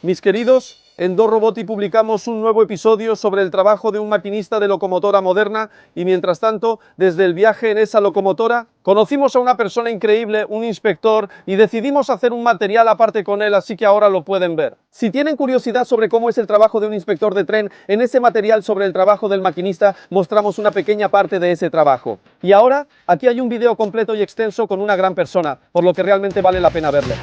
Mis queridos, en DoRoboti publicamos un nuevo episodio sobre el trabajo de un maquinista de locomotora moderna y mientras tanto, desde el viaje en esa locomotora, conocimos a una persona increíble, un inspector, y decidimos hacer un material aparte con él, así que ahora lo pueden ver. Si tienen curiosidad sobre cómo es el trabajo de un inspector de tren, en ese material sobre el trabajo del maquinista mostramos una pequeña parte de ese trabajo. Y ahora, aquí hay un video completo y extenso con una gran persona, por lo que realmente vale la pena verlo.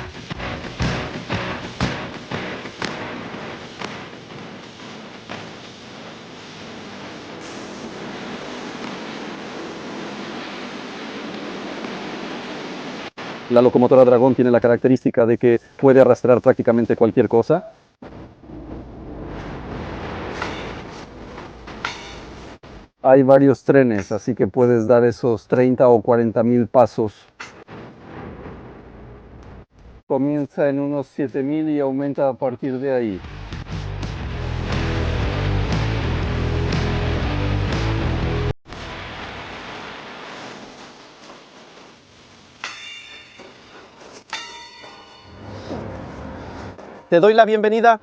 La locomotora Dragón tiene la característica de que puede arrastrar prácticamente cualquier cosa. Hay varios trenes, así que puedes dar esos 30 o 40 mil pasos. Comienza en unos 7.000 y aumenta a partir de ahí. Te doy la bienvenida.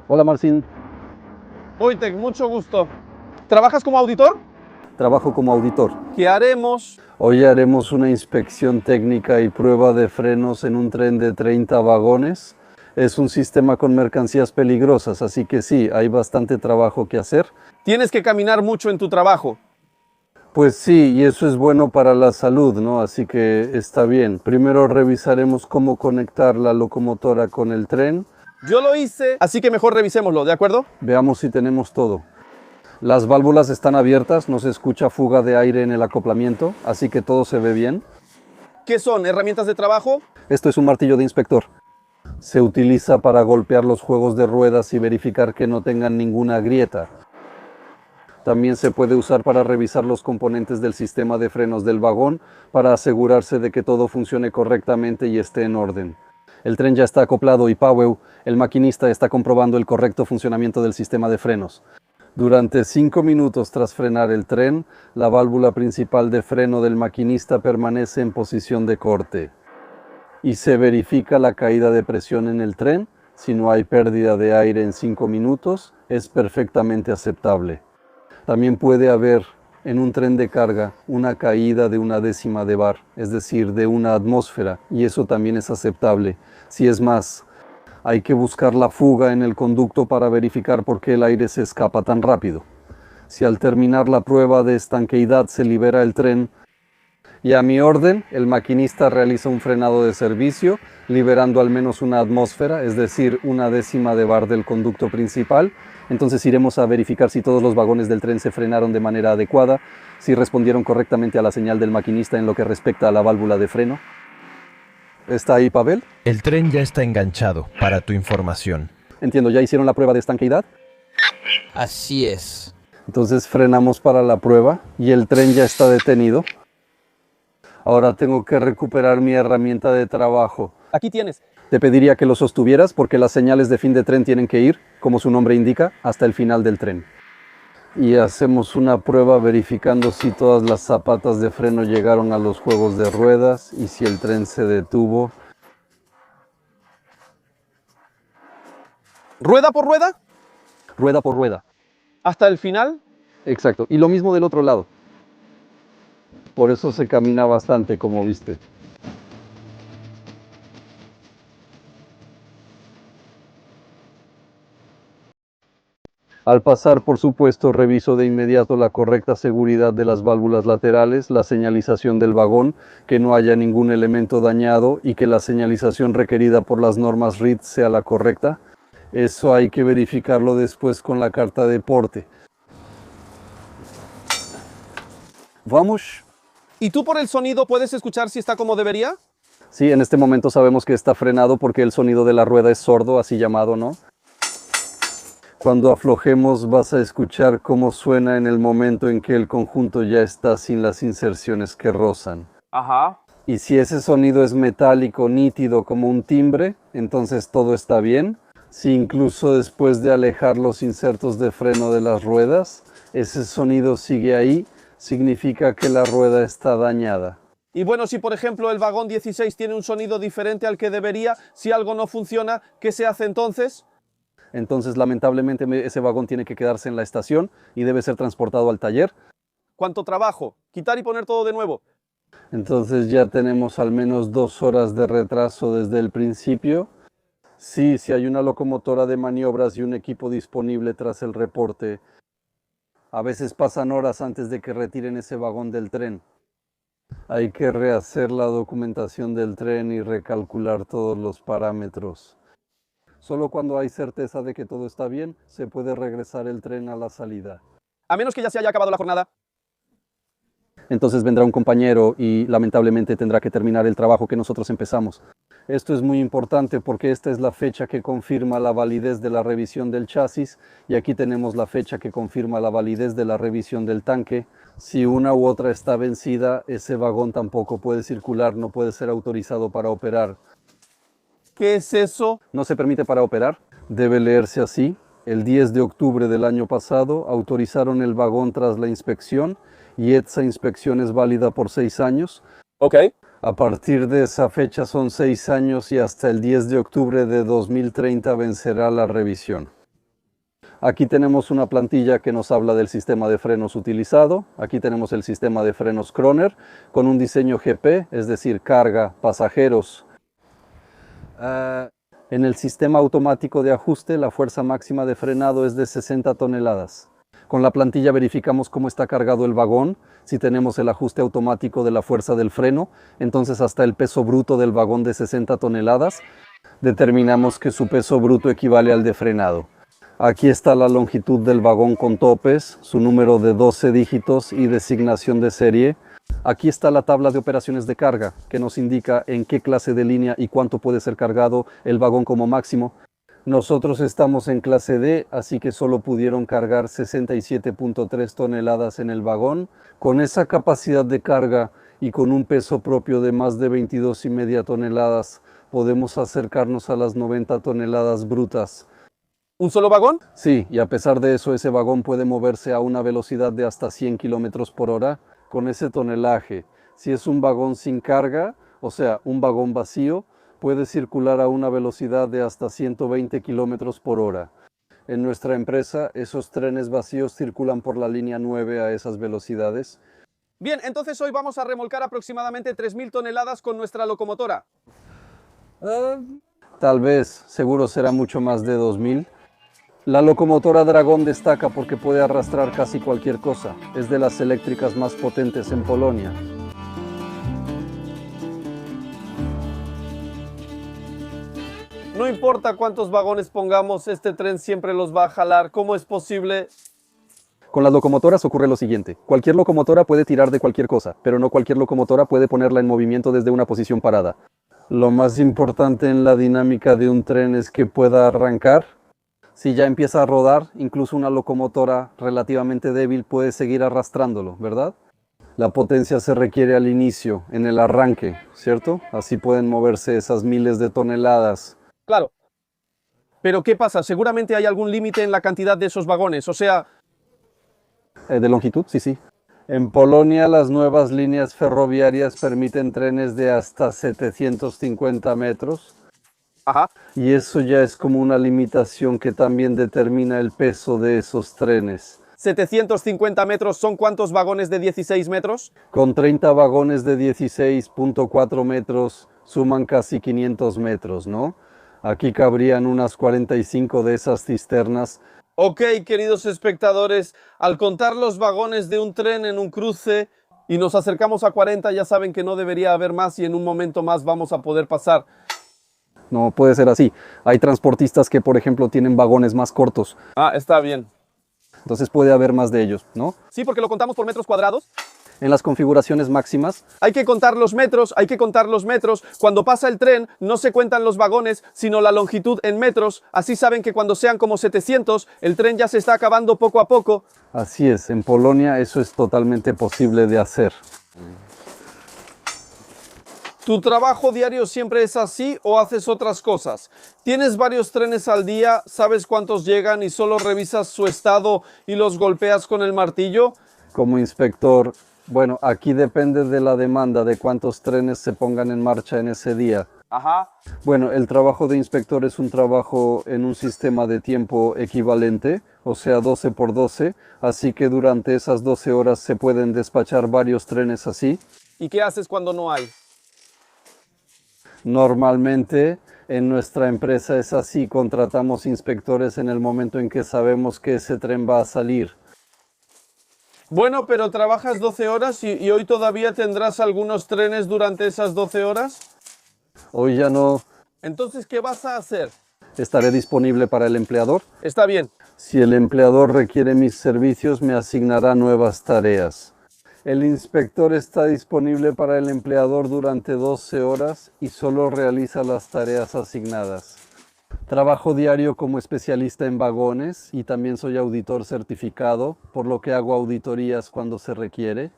Hola Marcin, Wojtek, mucho gusto. ¿Trabajas como auditor? trabajo como auditor. ¿Qué haremos? Hoy haremos una inspección técnica y prueba de frenos en un tren de 30 vagones. Es un sistema con mercancías peligrosas, así que sí, hay bastante trabajo que hacer. Tienes que caminar mucho en tu trabajo. Pues sí, y eso es bueno para la salud, ¿no? Así que está bien. Primero revisaremos cómo conectar la locomotora con el tren. Yo lo hice, así que mejor revisémoslo, ¿de acuerdo? Veamos si tenemos todo. Las válvulas están abiertas, no se escucha fuga de aire en el acoplamiento, así que todo se ve bien. ¿Qué son? ¿Herramientas de trabajo? Esto es un martillo de inspector. Se utiliza para golpear los juegos de ruedas y verificar que no tengan ninguna grieta. También se puede usar para revisar los componentes del sistema de frenos del vagón para asegurarse de que todo funcione correctamente y esté en orden. El tren ya está acoplado y Powell, el maquinista, está comprobando el correcto funcionamiento del sistema de frenos. Durante 5 minutos tras frenar el tren, la válvula principal de freno del maquinista permanece en posición de corte. Y se verifica la caída de presión en el tren. Si no hay pérdida de aire en 5 minutos, es perfectamente aceptable. También puede haber en un tren de carga una caída de 1/10 de bar, es decir, de 1 atmósfera, y eso también es aceptable. Si es más, hay que buscar la fuga en el conducto para verificar por qué el aire se escapa tan rápido. Si al terminar la prueba de estanqueidad se libera el tren, y a mi orden, el maquinista realiza un frenado de servicio, liberando al menos 1 atmósfera, es decir, 1/10 de bar del conducto principal. Entonces iremos a verificar si todos los vagones del tren se frenaron de manera adecuada, si respondieron correctamente a la señal del maquinista en lo que respecta a la válvula de freno. ¿Está ahí, Pavel? El tren ya está enganchado, para tu información. Entiendo, ¿ya hicieron la prueba de estanqueidad? Así es. Entonces frenamos para la prueba y el tren ya está detenido. Ahora tengo que recuperar mi herramienta de trabajo. Aquí tienes. Te pediría que lo sostuvieras porque las señales de fin de tren tienen que ir, como su nombre indica, hasta el final del tren. Y hacemos una prueba verificando si todas las zapatas de freno llegaron a los juegos de ruedas y si el tren se detuvo. ¿Rueda por rueda? Rueda por rueda. ¿Hasta el final? Exacto. Y lo mismo del otro lado. Por eso se camina bastante, como viste. Al pasar, por supuesto, reviso de inmediato la correcta seguridad de las válvulas laterales, la señalización del vagón, que no haya ningún elemento dañado y que la señalización requerida por las normas RIT sea la correcta. Eso hay que verificarlo después con la carta de porte. Vamos. ¿Y tú por el sonido puedes escuchar si está como debería? Sí, en este momento sabemos que está frenado porque el sonido de la rueda es sordo, así llamado, ¿no? Cuando aflojemos vas a escuchar cómo suena en el momento en que el conjunto ya está sin las inserciones que rozan. Ajá. Y si ese sonido es metálico, nítido como un timbre, entonces todo está bien. Si incluso después de alejar los insertos de freno de las ruedas, ese sonido sigue ahí, significa que la rueda está dañada. Y bueno, si por ejemplo el vagón 16 tiene un sonido diferente al que debería, si algo no funciona, ¿qué se hace entonces? Entonces, lamentablemente, ese vagón tiene que quedarse en la estación y debe ser transportado al taller. ¿Cuánto trabajo? Quitar y poner todo de nuevo. Entonces ya tenemos al menos 2 horas de retraso desde el principio. Sí, si hay una locomotora de maniobras y un equipo disponible tras el reporte, a veces pasan horas antes de que retiren ese vagón del tren. Hay que rehacer la documentación del tren y recalcular todos los parámetros. Solo cuando hay certeza de que todo está bien, se puede regresar el tren a la salida. A menos que ya se haya acabado la jornada. Entonces vendrá un compañero y lamentablemente tendrá que terminar el trabajo que nosotros empezamos. Esto es muy importante porque esta es la fecha que confirma la validez de la revisión del chasis y aquí tenemos la fecha que confirma la validez de la revisión del tanque. Si una u otra está vencida, ese vagón tampoco puede circular, no puede ser autorizado para operar. ¿Qué es eso? No se permite para operar, debe leerse así. El 10 de octubre del año pasado autorizaron el vagón tras la inspección y esa inspección es válida por 6 años. Ok. A partir de esa fecha son 6 años y hasta el 10 de octubre de 2030 vencerá la revisión. Aquí tenemos una plantilla que nos habla del sistema de frenos utilizado. Aquí tenemos el sistema de frenos Kroner con un diseño GP, es decir, carga, pasajeros. En el sistema automático de ajuste, la fuerza máxima de frenado es de 60 toneladas. Con la plantilla verificamos cómo está cargado el vagón. Si tenemos el ajuste automático de la fuerza del freno, entonces hasta el peso bruto del vagón de 60 toneladas, determinamos que su peso bruto equivale al de frenado. Aquí está la longitud del vagón con topes, su número de 12 dígitos y designación de serie. Aquí está la tabla de operaciones de carga, que nos indica en qué clase de línea y cuánto puede ser cargado el vagón como máximo. Nosotros estamos en clase D, así que solo pudieron cargar 67.3 toneladas en el vagón. Con esa capacidad de carga y con un peso propio de más de 22,5 toneladas, podemos acercarnos a las 90 toneladas brutas. ¿Un solo vagón? Sí, y a pesar de eso, ese vagón puede moverse a una velocidad de hasta 100 kilómetros por hora con ese tonelaje. Si es un vagón sin carga, o sea, un vagón vacío, puede circular a una velocidad de hasta 120 kilómetros por hora. En nuestra empresa, esos trenes vacíos circulan por la línea 9 a esas velocidades. Bien, entonces hoy vamos a remolcar aproximadamente 3.000 toneladas con nuestra locomotora. Tal vez, seguro será mucho más de 2.000. La locomotora Dragón destaca porque puede arrastrar casi cualquier cosa. Es de las eléctricas más potentes en Polonia. No importa cuántos vagones pongamos, este tren siempre los va a jalar. ¿Cómo es posible? Con las locomotoras ocurre lo siguiente. Cualquier locomotora puede tirar de cualquier cosa, pero no cualquier locomotora puede ponerla en movimiento desde una posición parada. Lo más importante en la dinámica de un tren es que pueda arrancar. Si ya empieza a rodar, incluso una locomotora relativamente débil puede seguir arrastrándolo, ¿verdad? La potencia se requiere al inicio, en el arranque, ¿cierto? Así pueden moverse esas miles de toneladas. Claro. Pero ¿qué pasa? Seguramente hay algún límite en la cantidad de esos vagones. O sea, ¿De longitud? Sí, sí. En Polonia las nuevas líneas ferroviarias permiten trenes de hasta 750 metros. ajá. Y eso ya es como una limitación que también determina el peso de esos trenes. 750 metros son ¿cuántos vagones de 16 metros? Con 30 vagones de 16.4 metros suman casi 500 metros, ¿no? Aquí cabrían unas 45 de esas cisternas. Ok, queridos espectadores, al contar los vagones de un tren en un cruce y nos acercamos a 40, ya saben que no debería haber más y en un momento más vamos a poder pasar. No puede ser así. Hay transportistas que, por ejemplo, tienen vagones más cortos. Ah, está bien. Entonces puede haber más de ellos, ¿no? Sí, porque lo contamos por metros cuadrados. En las configuraciones máximas, Hay que contar los metros, hay que contar los metros. Cuando pasa el tren no se cuentan los vagones, sino la longitud en metros. Así saben que cuando sean como 700, el tren ya se está acabando poco a poco. así es, en Polonia eso es totalmente posible de hacer. ¿Tu trabajo diario siempre es así o haces otras cosas? ¿Tienes varios trenes al día, sabes cuántos llegan y solo revisas su estado y los golpeas con el martillo? Como inspector, bueno, aquí depende de la demanda de cuántos trenes se pongan en marcha en ese día. Ajá. Bueno, el trabajo de inspector es un trabajo en un sistema de tiempo equivalente, o sea 12 por 12, así que durante esas 12 horas se pueden despachar varios trenes así. ¿Y qué haces cuando no hay? Normalmente en nuestra empresa es así, contratamos inspectores en el momento en que sabemos que ese tren va a salir. Bueno, pero trabajas 12 horas y hoy todavía tendrás algunos trenes durante esas 12 horas. Hoy ya no Entonces, ¿qué vas a hacer? estaré disponible para el empleador. Está bien. Si el empleador requiere mis servicios, me asignará nuevas tareas. El inspector está disponible para el empleador durante 12 horas y solo realiza las tareas asignadas. Trabajo diario como especialista en vagones y también soy auditor certificado, por lo que hago auditorías cuando se requiere.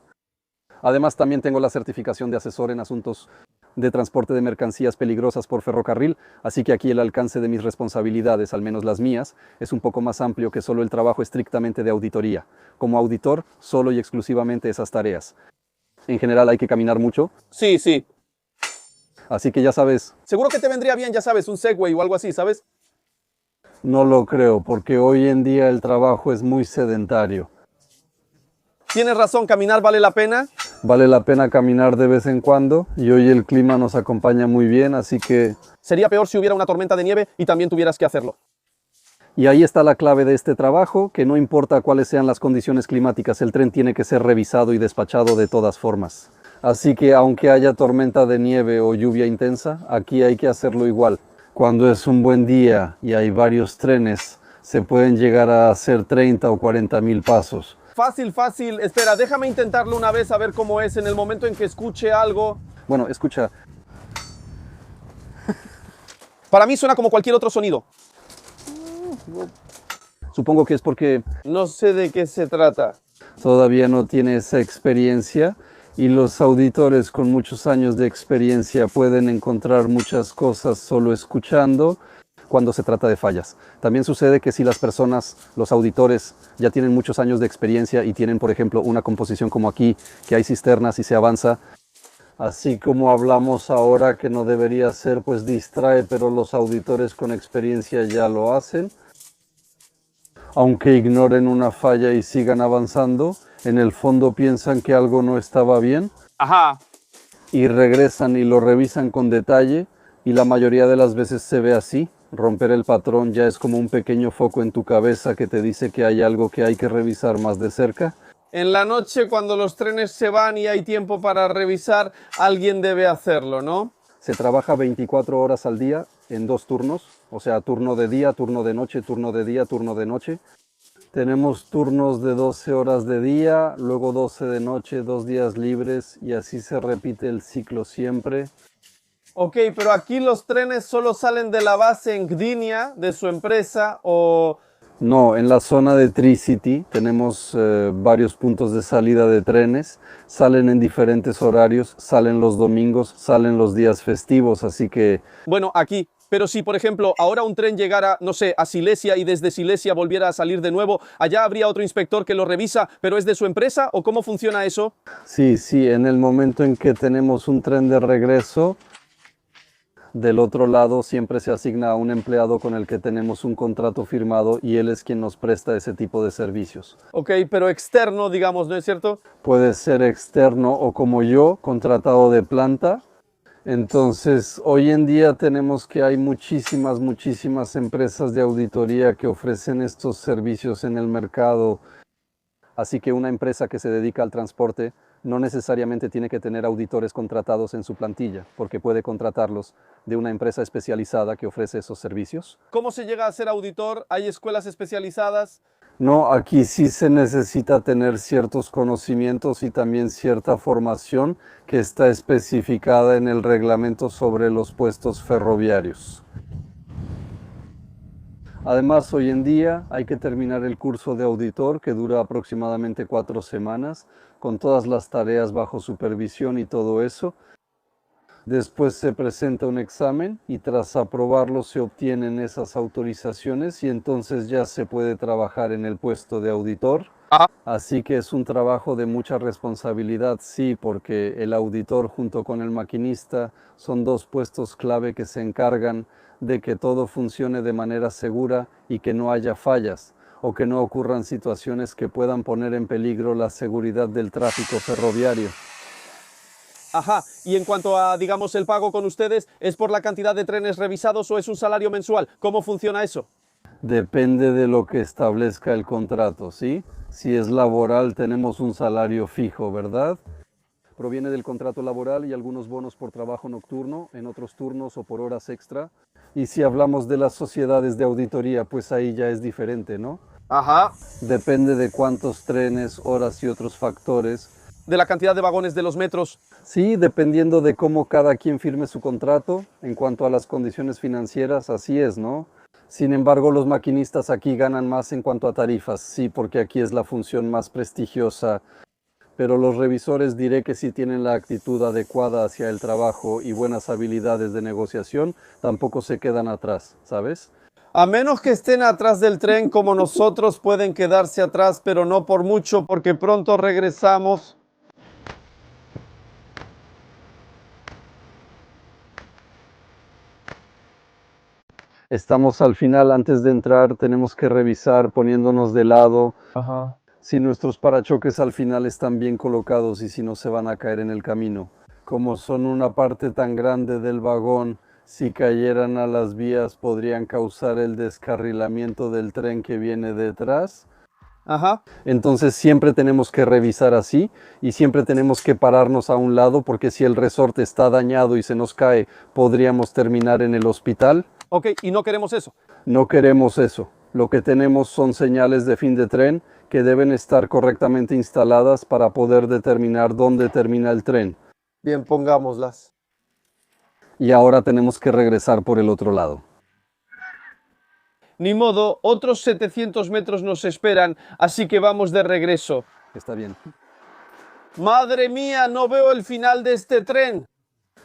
Además, también tengo la certificación de asesor en asuntos de transporte de mercancías peligrosas por ferrocarril, así que aquí el alcance de mis responsabilidades, al menos las mías, es un poco más amplio que solo el trabajo estrictamente de auditoría. Como auditor, solo y exclusivamente esas tareas. En general hay que caminar mucho, Sí, sí. así que ya sabes, Seguro que te vendría bien, ya sabes, un Segway o algo así, ¿sabes? no lo creo, porque hoy en día el trabajo es muy sedentario. Tienes razón, caminar vale la pena. Vale la pena caminar de vez en cuando y hoy el clima nos acompaña muy bien, así que... Sería peor si hubiera una tormenta de nieve y también tuvieras que hacerlo. Y ahí está la clave de este trabajo, que no importa cuáles sean las condiciones climáticas, el tren tiene que ser revisado y despachado de todas formas. Así que aunque haya tormenta de nieve o lluvia intensa, aquí hay que hacerlo igual. Cuando es un buen día y hay varios trenes, se pueden llegar a hacer 30 o 40 mil pasos. Fácil, fácil. Espera, déjame intentarlo una vez a ver cómo es en el momento en que escuche algo. Bueno, escucha, Para mí suena como cualquier otro sonido. supongo que es porque No sé de qué se trata. todavía no tiene esa experiencia y los auditores con muchos años de experiencia pueden encontrar muchas cosas solo escuchando cuando se trata de fallas. También sucede que si las personas, los auditores, ya tienen muchos años de experiencia y tienen, por ejemplo, una composición como aquí, que hay cisternas y se avanza, así como hablamos ahora que no debería ser, pues distrae, pero los auditores con experiencia ya lo hacen. Aunque ignoren una falla y sigan avanzando, en el fondo piensan que algo no estaba bien Ajá. y regresan y lo revisan con detalle y la mayoría de las veces se ve así. Romper el patrón ya es como un pequeño foco en tu cabeza que te dice que hay algo que hay que revisar más de cerca. En la noche, cuando los trenes se van y hay tiempo para revisar, alguien debe hacerlo, ¿no? Se trabaja 24 horas al día en 2 turnos, o sea, turno de día, turno de noche, turno de día, turno de noche. Tenemos turnos de 12 horas de día, luego 12 de noche, 2 días libres y así se repite el ciclo siempre. Ok, pero aquí los trenes solo salen de la base en Gdynia, de su empresa, o... No, en la zona de Tri-City tenemos varios puntos de salida de trenes, salen en diferentes horarios, salen los domingos, salen los días festivos, así que Bueno, aquí. Pero si, por ejemplo, ahora un tren llegara, no sé, a Silesia y desde Silesia volviera a salir de nuevo, ¿allá habría otro inspector que lo revisa, pero es de su empresa? ¿O cómo funciona eso? sí, en el momento en que tenemos un tren de regreso, del otro lado siempre se asigna a un empleado con el que tenemos un contrato firmado y él es quien nos presta ese tipo de servicios. Ok, pero externo, digamos, ¿no es cierto? Puede ser externo o como yo, contratado de planta. Entonces, hoy en día tenemos que hay muchísimas empresas de auditoría que ofrecen estos servicios en el mercado. Así que una empresa que se dedica al transporte no necesariamente tiene que tener auditores contratados en su plantilla, porque puede contratarlos de una empresa especializada que ofrece esos servicios. ¿Cómo se llega a ser auditor? ¿Hay escuelas especializadas? No, aquí sí se necesita tener ciertos conocimientos y también cierta formación que está especificada en el reglamento sobre los puestos ferroviarios. Además, hoy en día hay que terminar el curso de auditor que dura aproximadamente 4 semanas, con todas las tareas bajo supervisión y todo eso. Después se presenta un examen y tras aprobarlo se obtienen esas autorizaciones y entonces ya se puede trabajar en el puesto de auditor. Así que es un trabajo de mucha responsabilidad, sí, porque el auditor junto con el maquinista son dos puestos clave que se encargan de que todo funcione de manera segura y que no haya fallas o que no ocurran situaciones que puedan poner en peligro la seguridad del tráfico ferroviario. Ajá, y en cuanto a, digamos, el pago con ustedes, ¿es por la cantidad de trenes revisados o es un salario mensual? ¿Cómo funciona eso? Depende de lo que establezca el contrato, ¿sí? Si es laboral tenemos un salario fijo, ¿verdad? Proviene del contrato laboral y algunos bonos por trabajo nocturno, en otros turnos o por horas extra. Y si hablamos de las sociedades de auditoría, pues ahí ya es diferente, ¿no? Ajá. Depende de cuántos trenes, horas y otros factores. De la cantidad de vagones de los metros. Sí, dependiendo de cómo cada quien firme su contrato, en cuanto a las condiciones financieras, así es, ¿no? Sin embargo, los maquinistas aquí ganan más en cuanto a tarifas, sí, porque aquí es la función más prestigiosa. Pero los revisores diré que si tienen la actitud adecuada hacia el trabajo y buenas habilidades de negociación, tampoco se quedan atrás, ¿sabes? A menos que estén atrás del tren como nosotros, pueden quedarse atrás, pero no por mucho, porque pronto regresamos. Estamos al final, antes de entrar, tenemos que revisar poniéndonos de lado. Ajá. Si nuestros parachoques al final están bien colocados y si no se van a caer en el camino. Como son una parte tan grande del vagón, si cayeran a las vías podrían causar el descarrilamiento del tren que viene detrás. Ajá. Entonces siempre tenemos que revisar así y siempre tenemos que pararnos a un lado porque si el resorte está dañado y se nos cae, podríamos terminar en el hospital. Ok, y no queremos eso. No queremos eso. Lo que tenemos son señales de fin de tren que deben estar correctamente instaladas para poder determinar dónde termina el tren. Bien, pongámoslas. Y ahora tenemos que regresar por el otro lado. Ni modo, otros 700 metros nos esperan, así que vamos de regreso. Está bien. ¡Madre mía, no veo el final de este tren!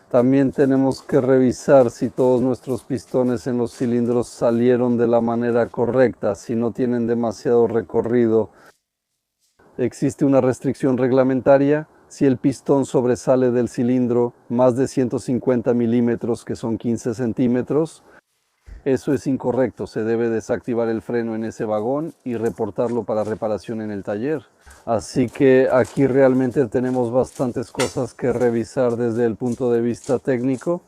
También tenemos que revisar si todos nuestros pistones en los cilindros salieron de la manera correcta, si no tienen demasiado recorrido. Existe una restricción reglamentaria. Si el pistón sobresale del cilindro más de 150 milímetros, que son 15 centímetros, eso es incorrecto. Se debe desactivar el freno en ese vagón y reportarlo para reparación en el taller. Así que aquí realmente tenemos bastantes cosas que revisar desde el punto de vista técnico.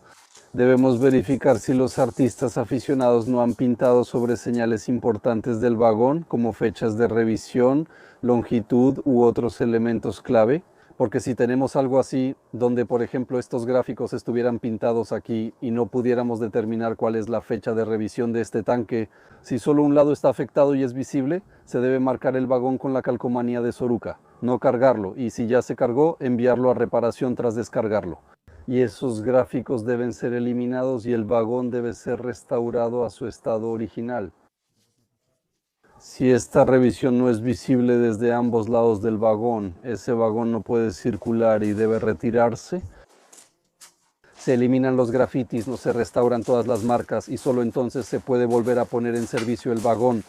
Debemos verificar si los artistas aficionados no han pintado sobre señales importantes del vagón, como fechas de revisión, longitud u otros elementos clave. Porque si tenemos algo así, donde por ejemplo estos gráficos estuvieran pintados aquí y no pudiéramos determinar cuál es la fecha de revisión de este tanque, si solo un lado está afectado y es visible, se debe marcar el vagón con la calcomanía de Soruca, no cargarlo, y si ya se cargó, enviarlo a reparación tras descargarlo. Y esos gráficos deben ser eliminados y el vagón debe ser restaurado a su estado original. Si esta revisión no es visible desde ambos lados del vagón, ese vagón no puede circular y debe retirarse. Se eliminan los grafitis, no se restauran todas las marcas y solo entonces se puede volver a poner en servicio el vagón.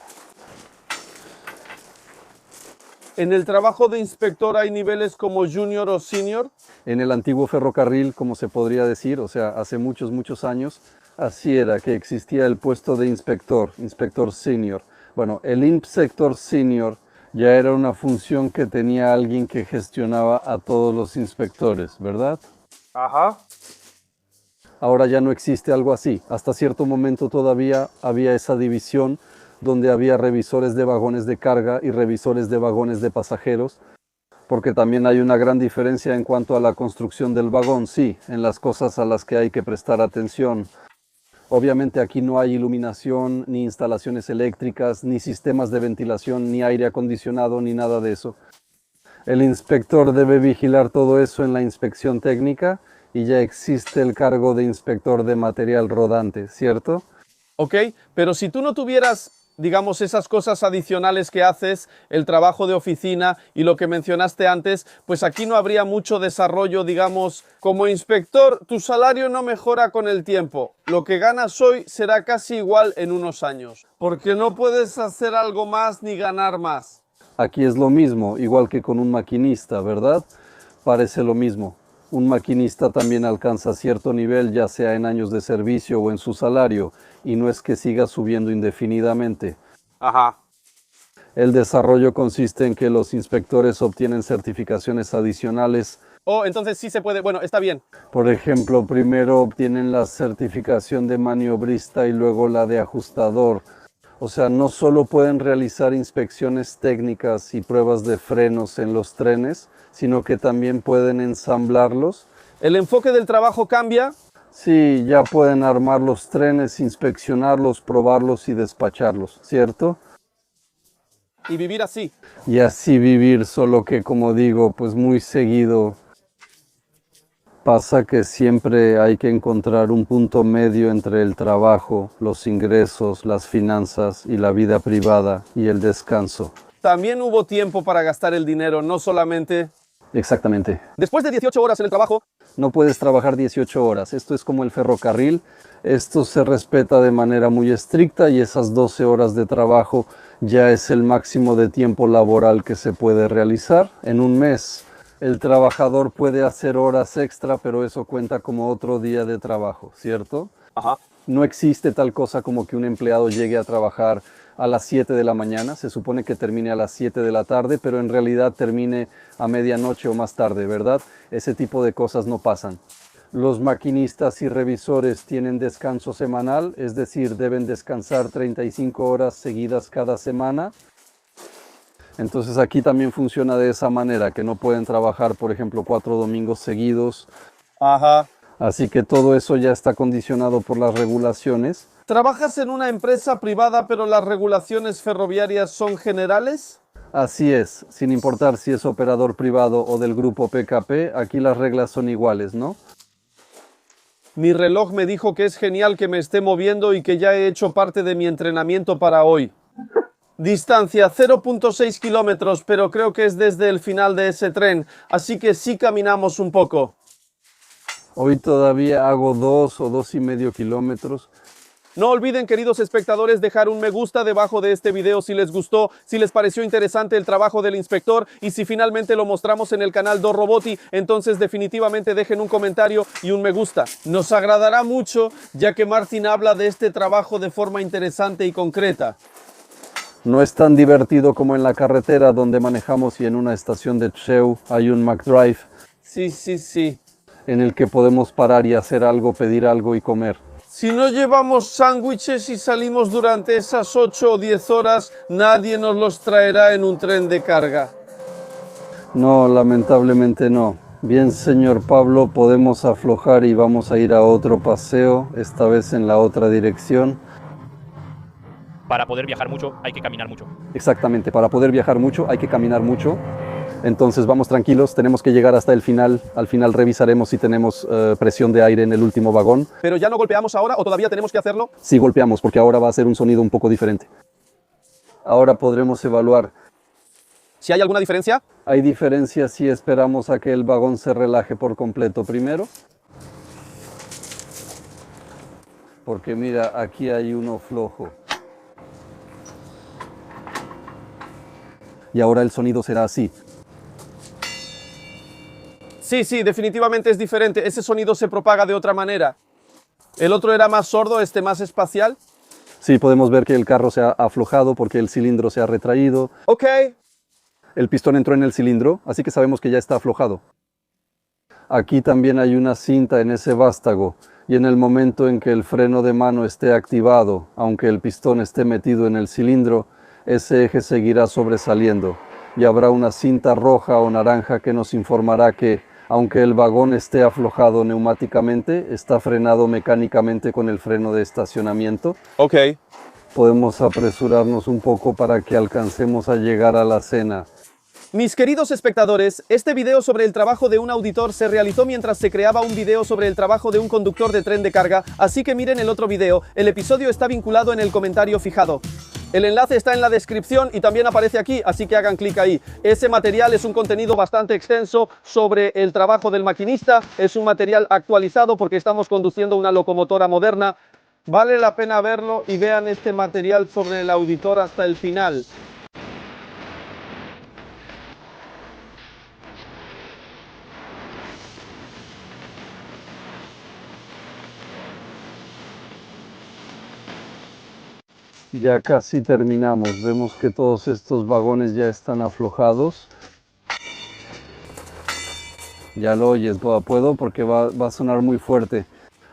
¿En el trabajo de inspector hay niveles como junior o senior? En el antiguo ferrocarril, como se podría decir, o sea, hace muchos años, así era, que existía el puesto de inspector senior. Bueno, el inspector senior ya era una función que tenía alguien que gestionaba a todos los inspectores, ¿verdad? Ajá. Ahora ya no existe algo así. Hasta cierto momento todavía había esa división donde había revisores de vagones de carga y revisores de vagones de pasajeros, porque también hay una gran diferencia en cuanto a la construcción del vagón, sí, en las cosas a las que hay que prestar atención. Obviamente aquí no hay iluminación, ni instalaciones eléctricas, ni sistemas de ventilación, ni aire acondicionado, ni nada de eso. El inspector debe vigilar todo eso en la inspección técnica y ya existe el cargo de inspector de material rodante, ¿cierto? Ok, pero si tú no tuvieras, digamos, esas cosas adicionales que haces, el trabajo de oficina y lo que mencionaste antes, pues aquí no habría mucho desarrollo, digamos, como inspector, tu salario no mejora con el tiempo. Lo que ganas hoy será casi igual en unos años, porque no puedes hacer algo más ni ganar más. Aquí es lo mismo, igual que con un maquinista, ¿verdad? Parece lo mismo. Un maquinista también alcanza cierto nivel, ya sea en años de servicio o en su salario, y no es que siga subiendo indefinidamente. Ajá. El desarrollo consiste en que los inspectores obtienen certificaciones adicionales. Oh, entonces sí se puede. Bueno, está bien. Por ejemplo, primero obtienen la certificación de maniobrista y luego la de ajustador. O sea, no solo pueden realizar inspecciones técnicas y pruebas de frenos en los trenes, sino que también pueden ensamblarlos. El enfoque del trabajo cambia. Sí, ya pueden armar los trenes, inspeccionarlos, probarlos y despacharlos, ¿cierto? Y vivir así. Y así vivir, solo que como digo, pues muy seguido pasa que siempre hay que encontrar un punto medio entre el trabajo, los ingresos, las finanzas y la vida privada y el descanso. También hubo tiempo para gastar el dinero, no solamente. Exactamente. Después de 18 horas en el trabajo. No puedes trabajar 18 horas. Esto es como el ferrocarril. Esto se respeta de manera muy estricta y esas 12 horas de trabajo ya es el máximo de tiempo laboral que se puede realizar en un mes. El trabajador puede hacer horas extra, pero eso cuenta como otro día de trabajo, ¿cierto? Ajá. No existe tal cosa como que un empleado llegue a trabajar a las 7 de la mañana. Se supone que termine a las 7 de la tarde, pero en realidad termine a medianoche o más tarde, ¿verdad? Ese tipo de cosas no pasan. Los maquinistas y revisores tienen descanso semanal, es decir, deben descansar 35 horas seguidas cada semana. Entonces aquí también funciona de esa manera, que no pueden trabajar, por ejemplo, 4 domingos seguidos. Ajá. Así que todo eso ya está condicionado por las regulaciones. ¿Trabajas en una empresa privada, pero las regulaciones ferroviarias son generales? Así es, sin importar si es operador privado o del grupo PKP, aquí las reglas son iguales, ¿no? Mi reloj me dijo que es genial que me esté moviendo y que ya he hecho parte de mi entrenamiento para hoy. Distancia 0.6 kilómetros, pero creo que es desde el final de ese tren, así que sí caminamos un poco. Hoy todavía hago 2 o 2,5 kilómetros. No olviden, queridos espectadores, dejar un me gusta debajo de este video si les gustó, si les pareció interesante el trabajo del inspector y si finalmente lo mostramos en el canal DoRoboti, entonces definitivamente dejen un comentario y un me gusta. Nos agradará mucho, ya que Martin habla de este trabajo de forma interesante y concreta. No es tan divertido como en la carretera donde manejamos y en una estación de Cheu hay un McDrive Sí. en el que podemos parar y hacer algo, pedir algo y comer. Si no llevamos sándwiches y salimos durante esas 8 o 10 horas, nadie nos los traerá en un tren de carga. No, lamentablemente no. Bien, señor Pablo, podemos aflojar y vamos a ir a otro paseo, esta vez en la otra dirección. Para poder viajar mucho hay que caminar mucho. Exactamente, para poder viajar mucho hay que caminar mucho. Entonces vamos tranquilos, tenemos que llegar hasta el final. Al final revisaremos si tenemos presión de aire en el último vagón. ¿Pero ya no golpeamos ahora o todavía tenemos que hacerlo? Sí golpeamos, porque ahora va a ser un sonido un poco diferente. Ahora podremos evaluar. ¿Si hay alguna diferencia? Hay diferencia si esperamos a que el vagón se relaje por completo primero. Porque mira, aquí hay uno flojo. Y ahora el sonido será así. Sí, definitivamente es diferente. Ese sonido se propaga de otra manera. El otro era más sordo, este más espacial. Sí, podemos ver que el carro se ha aflojado porque el cilindro se ha retraído. Ok. El pistón entró en el cilindro, así que sabemos que ya está aflojado. Aquí también hay una cinta en ese vástago y en el momento en que el freno de mano esté activado, aunque el pistón esté metido en el cilindro, ese eje seguirá sobresaliendo y habrá una cinta roja o naranja que nos informará que, aunque el vagón esté aflojado neumáticamente, está frenado mecánicamente con el freno de estacionamiento. Ok. Podemos apresurarnos un poco para que alcancemos a llegar a la cena. Mis queridos espectadores, este video sobre el trabajo de un auditor se realizó mientras se creaba un video sobre el trabajo de un conductor de tren de carga, así que miren el otro video, el episodio está vinculado en el comentario fijado. El enlace está en la descripción y también aparece aquí, así que hagan clic ahí. Ese material es un contenido bastante extenso sobre el trabajo del maquinista, es un material actualizado porque estamos conduciendo una locomotora moderna. Vale la pena verlo y vean este material sobre el auditor hasta el final. Ya casi terminamos. Vemos que todos estos vagones ya están aflojados. Ya lo oyes, puedo porque va a sonar muy fuerte.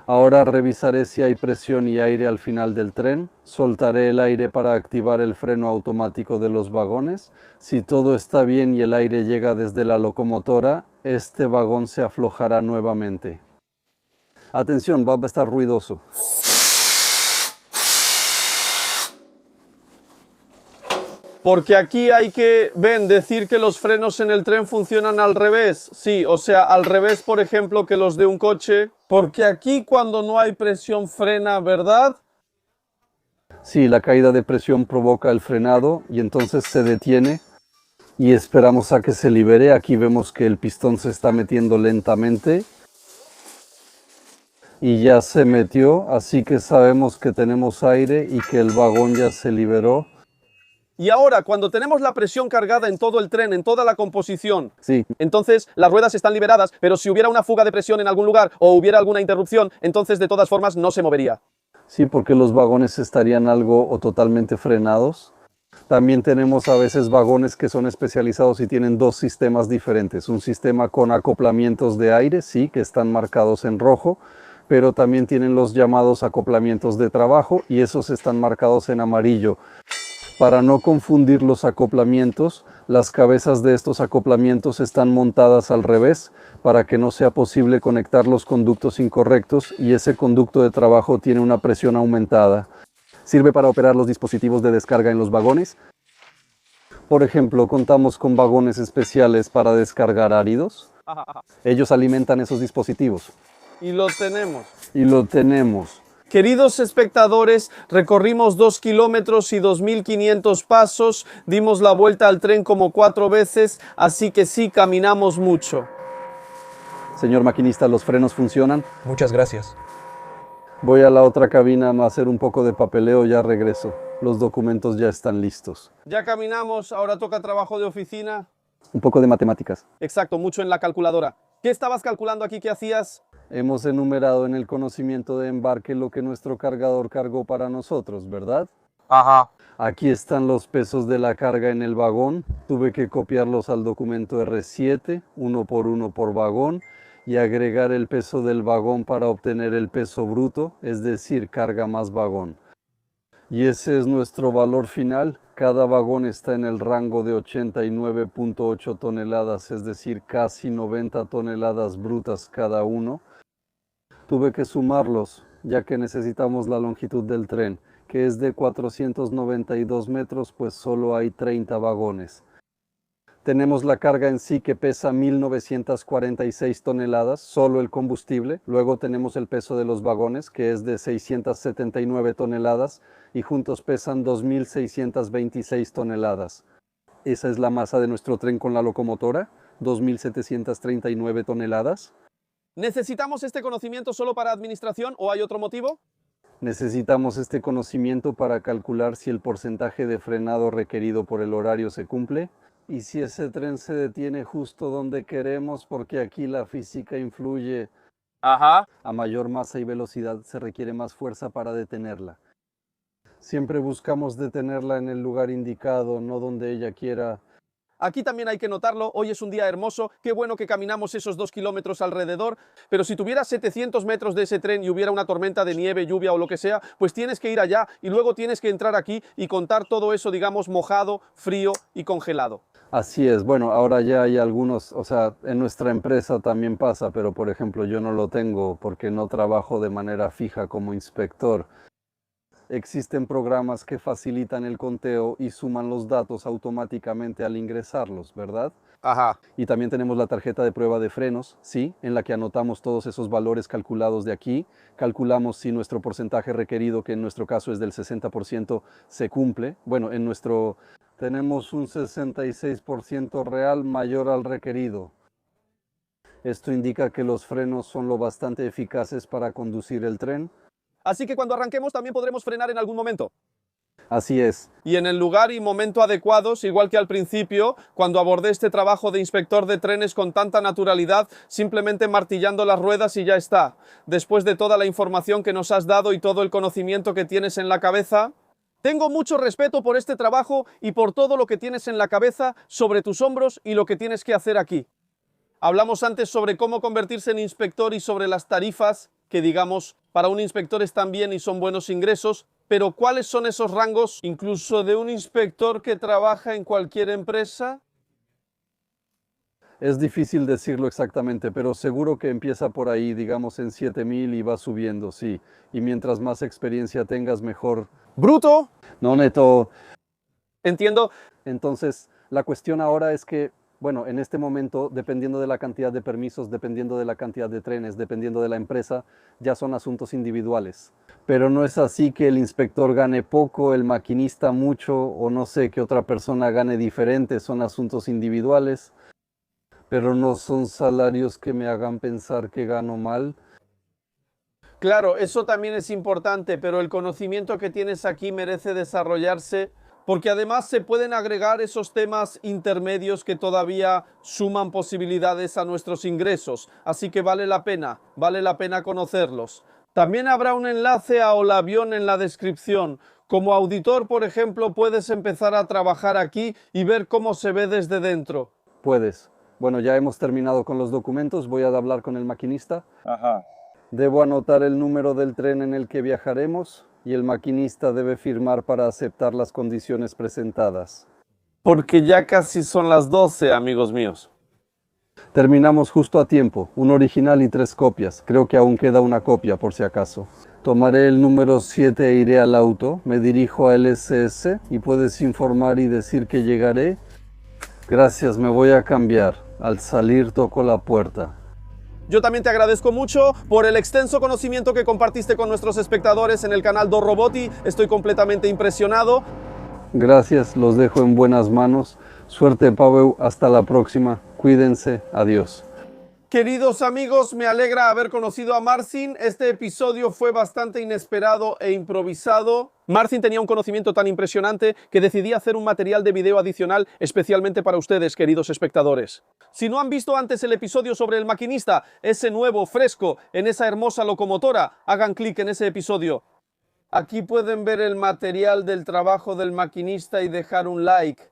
Ahora revisaré si hay presión y aire al final del tren. Soltaré el aire para activar el freno automático de los vagones. Si todo está bien y el aire llega desde la locomotora, este vagón se aflojará nuevamente. Atención, va a estar ruidoso. Porque aquí hay que, decir que los frenos en el tren funcionan al revés. Sí, o sea, al revés, por ejemplo, que los de un coche. Porque aquí cuando no hay presión frena, ¿verdad? Sí, la caída de presión provoca el frenado y entonces se detiene y esperamos a que se libere. Aquí vemos que el pistón se está metiendo lentamente y ya se metió, así que sabemos que tenemos aire y que el vagón ya se liberó. Y ahora, cuando tenemos la presión cargada en todo el tren, en toda la composición, Sí, entonces las ruedas están liberadas, pero si hubiera una fuga de presión en algún lugar o hubiera alguna interrupción, entonces de todas formas no se movería. sí, porque los vagones estarían algo o totalmente frenados. También tenemos a veces vagones que son especializados y tienen dos sistemas diferentes. Un sistema con acoplamientos de aire, sí, que están marcados en rojo, pero también tienen los llamados acoplamientos de trabajo y esos están marcados en amarillo. Para no confundir los acoplamientos, las cabezas de estos acoplamientos están montadas al revés para que no sea posible conectar los conductos incorrectos y ese conducto de trabajo tiene una presión aumentada. Sirve para operar los dispositivos de descarga en los vagones. Por ejemplo, contamos con vagones especiales para descargar áridos. Ellos alimentan esos dispositivos. Y lo tenemos. Y lo tenemos. Queridos espectadores, recorrimos 2 kilómetros y 2.500 pasos, dimos la vuelta al tren como 4 veces, así que sí, caminamos mucho. Señor maquinista, ¿los frenos funcionan? Muchas gracias. Voy a la otra cabina a hacer un poco de papeleo, ya regreso. Los documentos ya están listos. Ya caminamos, ahora toca trabajo de oficina. Un poco de matemáticas. Exacto, mucho en la calculadora. ¿Qué estabas calculando aquí? ¿Qué hacías? Hemos enumerado en el conocimiento de embarque lo que nuestro cargador cargó para nosotros, ¿verdad? Ajá. Aquí están los pesos de la carga en el vagón. Tuve que copiarlos al documento R7, uno por vagón, y agregar el peso del vagón para obtener el peso bruto, es decir, carga más vagón. Y ese es nuestro valor final. Cada vagón está en el rango de 89.8 toneladas, es decir, casi 90 toneladas brutas cada uno. Tuve que sumarlos, ya que necesitamos la longitud del tren, que es de 492 metros, pues solo hay 30 vagones. Tenemos la carga en sí que pesa 1.946 toneladas, solo el combustible. Luego tenemos el peso de los vagones, que es de 679 toneladas, y juntos pesan 2.626 toneladas. Esa es la masa de nuestro tren con la locomotora, 2.739 toneladas. ¿Necesitamos este conocimiento solo para administración o hay otro motivo? Necesitamos este conocimiento para calcular si el porcentaje de frenado requerido por el horario se cumple y si ese tren se detiene justo donde queremos, porque aquí la física influye. Ajá. A mayor masa y velocidad se requiere más fuerza para detenerla. Siempre buscamos detenerla en el lugar indicado, no donde ella quiera. Aquí también hay que notarlo, hoy es un día hermoso, qué bueno que caminamos esos 2 kilómetros alrededor, pero si tuvieras 700 metros de ese tren y hubiera una tormenta de nieve, lluvia o lo que sea, pues tienes que ir allá y luego tienes que entrar aquí y contar todo eso, digamos, mojado, frío y congelado. Así es, bueno, ahora ya hay algunos, o sea, en nuestra empresa también pasa, pero por ejemplo yo no lo tengo porque no trabajo de manera fija como inspector. Existen programas que facilitan el conteo y suman los datos automáticamente al ingresarlos, ¿verdad? Ajá. Y también tenemos la tarjeta de prueba de frenos, sí, en la que anotamos todos esos valores calculados de aquí. Calculamos si nuestro porcentaje requerido, que en nuestro caso es del 60%, se cumple. Bueno, tenemos un 66% real mayor al requerido. Esto indica que los frenos son lo bastante eficaces para conducir el tren. Así que cuando arranquemos también podremos frenar en algún momento. Así es. Y en el lugar y momento adecuados, igual que al principio, cuando abordé este trabajo de inspector de trenes con tanta naturalidad, simplemente martillando las ruedas y ya está. Después de toda la información que nos has dado y todo el conocimiento que tienes en la cabeza, Tengo mucho respeto por este trabajo y por todo lo que tienes en la cabeza, sobre tus hombros y lo que tienes que hacer aquí. Hablamos antes sobre cómo convertirse en inspector y sobre las tarifas, que digamos, para un inspector están bien y son buenos ingresos, pero ¿cuáles son esos rangos, incluso de un inspector que trabaja en cualquier empresa? Es difícil decirlo exactamente, pero seguro que empieza por ahí, digamos en 7.000 y va subiendo, sí. Y mientras más experiencia tengas, mejor. ¡Bruto! No, neto. Entiendo. Entonces, la cuestión ahora es que, bueno, en este momento, dependiendo de la cantidad de permisos, dependiendo de la cantidad de trenes, dependiendo de la empresa, ya son asuntos individuales. Pero no es así que el inspector gane poco, el maquinista mucho, o no sé, que otra persona gane diferente, son asuntos individuales. Pero no son salarios que me hagan pensar que gano mal. Claro, eso también es importante, pero el conocimiento que tienes aquí merece desarrollarse, porque además se pueden agregar esos temas intermedios que todavía suman posibilidades a nuestros ingresos, así que vale la pena conocerlos. También habrá un enlace a Olavion en la descripción. Como auditor, por ejemplo, puedes empezar a trabajar aquí y ver cómo se ve desde dentro. Puedes. Bueno, ya hemos terminado con los documentos, voy a hablar con el maquinista. Ajá. Debo anotar el número del tren en el que viajaremos y el maquinista debe firmar para aceptar las condiciones presentadas. Porque ya casi son las 12, amigos míos. Terminamos justo a tiempo, un original y 3 copias. Creo que aún queda una copia por si acaso. Tomaré el número 7 e iré al auto, me dirijo al SS y puedes informar y decir que llegaré. Gracias, me voy a cambiar. Al salir toco la puerta. Yo también te agradezco mucho por el extenso conocimiento que compartiste con nuestros espectadores en el canal Do Roboti. Estoy completamente impresionado. Gracias, los dejo en buenas manos. Suerte, Paweł. Hasta la próxima. Cuídense. Adiós. Queridos amigos, me alegra haber conocido a Marcin. Este episodio fue bastante inesperado e improvisado. Marcin tenía un conocimiento tan impresionante que decidí hacer un material de video adicional especialmente para ustedes, queridos espectadores. Si no han visto antes el episodio sobre el maquinista, ese nuevo, fresco, en esa hermosa locomotora, hagan clic en ese episodio. Aquí pueden ver el material del trabajo del maquinista y dejar un like.